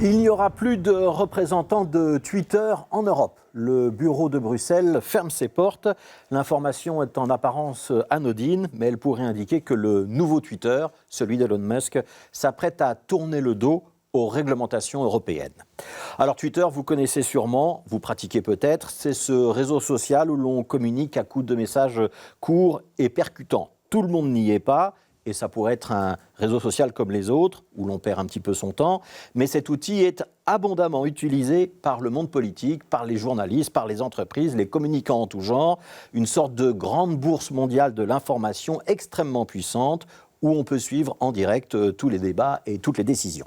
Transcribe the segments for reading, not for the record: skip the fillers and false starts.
Il n'y aura plus de représentants de Twitter en Europe. Le bureau de Bruxelles ferme ses portes. L'information est en apparence anodine, mais elle pourrait indiquer que le nouveau Twitter, celui d'Elon Musk, s'apprête à tourner le dos aux réglementations européennes. Alors Twitter, vous connaissez sûrement, vous pratiquez peut-être, c'est ce réseau social où l'on communique à coups de messages courts et percutants. Tout le monde n'y est pas. Et ça pourrait être un réseau social comme les autres, où l'on perd un petit peu son temps, mais cet outil est abondamment utilisé par le monde politique, par les journalistes, par les entreprises, les communicants en tout genre, une sorte de grande bourse mondiale de l'information extrêmement puissante, où on peut suivre en direct tous les débats et toutes les décisions.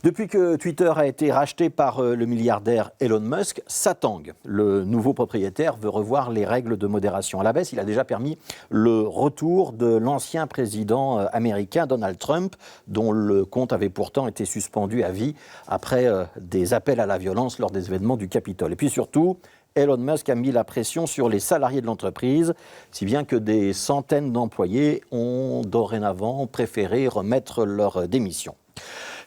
Depuis que Twitter a été racheté par le milliardaire Elon Musk, ça tangue. Le nouveau propriétaire veut revoir les règles de modération à la baisse. Il a déjà permis le retour de l'ancien président américain Donald Trump, dont le compte avait pourtant été suspendu à vie après des appels à la violence lors des événements du Capitole. Et puis surtout, Elon Musk a mis la pression sur les salariés de l'entreprise, si bien que des centaines d'employés ont dorénavant préféré remettre leur démission.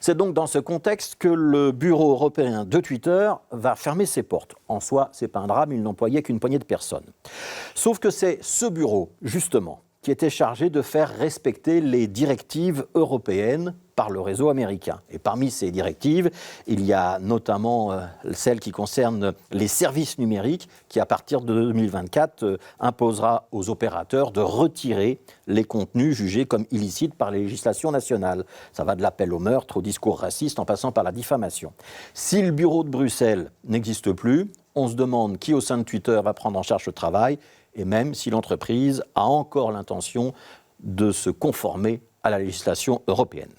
C'est donc dans ce contexte que le bureau européen de Twitter va fermer ses portes. En soi, ce n'est pas un drame, il n'employait qu'une poignée de personnes. Sauf que c'est ce bureau, justement, qui était chargé de faire respecter les directives européennes par le réseau américain. Et parmi ces directives, il y a notamment celle qui concerne les services numériques, qui à partir de 2024 imposera aux opérateurs de retirer les contenus jugés comme illicites par les législations nationales. Ça va de l'appel au meurtre, au discours raciste, en passant par la diffamation. Si le bureau de Bruxelles n'existe plus, on se demande qui au sein de Twitter va prendre en charge ce travail, et même si l'entreprise a encore l'intention de se conformer à la législation européenne.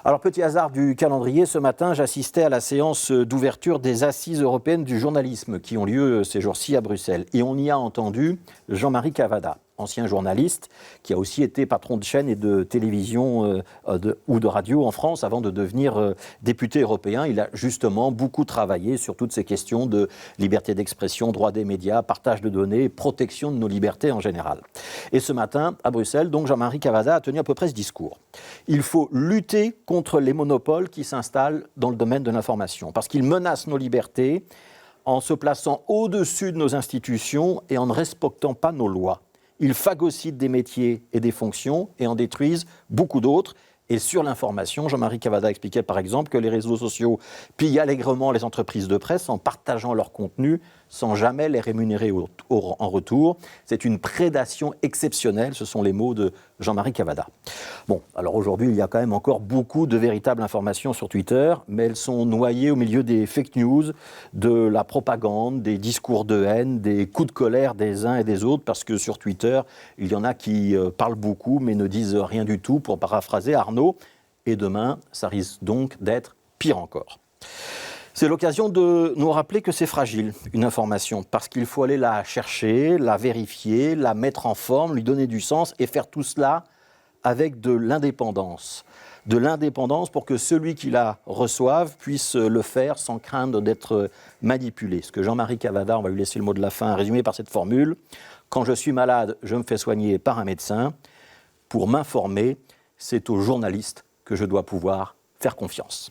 Alors, petit hasard du calendrier, ce matin, j'assistais à la séance d'ouverture des Assises européennes du journalisme qui ont lieu ces jours-ci à Bruxelles. Et on y a entendu Jean-Marie Cavada, ancien journaliste, qui a aussi été patron de chaîne et de télévision ou de radio en France avant de devenir député européen. Il a justement beaucoup travaillé sur toutes ces questions de liberté d'expression, droit des médias, partage de données, protection de nos libertés en général. Et ce matin, à Bruxelles, donc Jean-Marie Cavada a tenu à peu près ce discours. Il faut lutter contre les monopoles qui s'installent dans le domaine de l'information, parce qu'ils menacent nos libertés en se plaçant au-dessus de nos institutions et en ne respectant pas nos lois. Ils phagocytent des métiers et des fonctions et en détruisent beaucoup d'autres. Et sur l'information, Jean-Marie Cavada expliquait par exemple que les réseaux sociaux pillent allègrement les entreprises de presse en partageant leur contenu sans jamais les rémunérer en retour. C'est une prédation exceptionnelle, ce sont les mots de Jean-Marie Cavada. Bon, alors aujourd'hui, il y a quand même encore beaucoup de véritables informations sur Twitter, mais elles sont noyées au milieu des fake news, de la propagande, des discours de haine, des coups de colère des uns et des autres, parce que sur Twitter, il y en a qui parlent beaucoup, mais ne disent rien du tout, pour paraphraser Arnaud. Et demain, ça risque donc d'être pire encore. C'est l'occasion de nous rappeler que c'est fragile, une information, parce qu'il faut aller la chercher, la vérifier, la mettre en forme, lui donner du sens et faire tout cela avec de l'indépendance. De l'indépendance pour que celui qui la reçoive puisse le faire sans craindre d'être manipulé. Ce que Jean-Marie Cavada, on va lui laisser le mot de la fin, résumé par cette formule. Quand je suis malade, je me fais soigner par un médecin. Pour m'informer, c'est aux journalistes que je dois pouvoir faire confiance.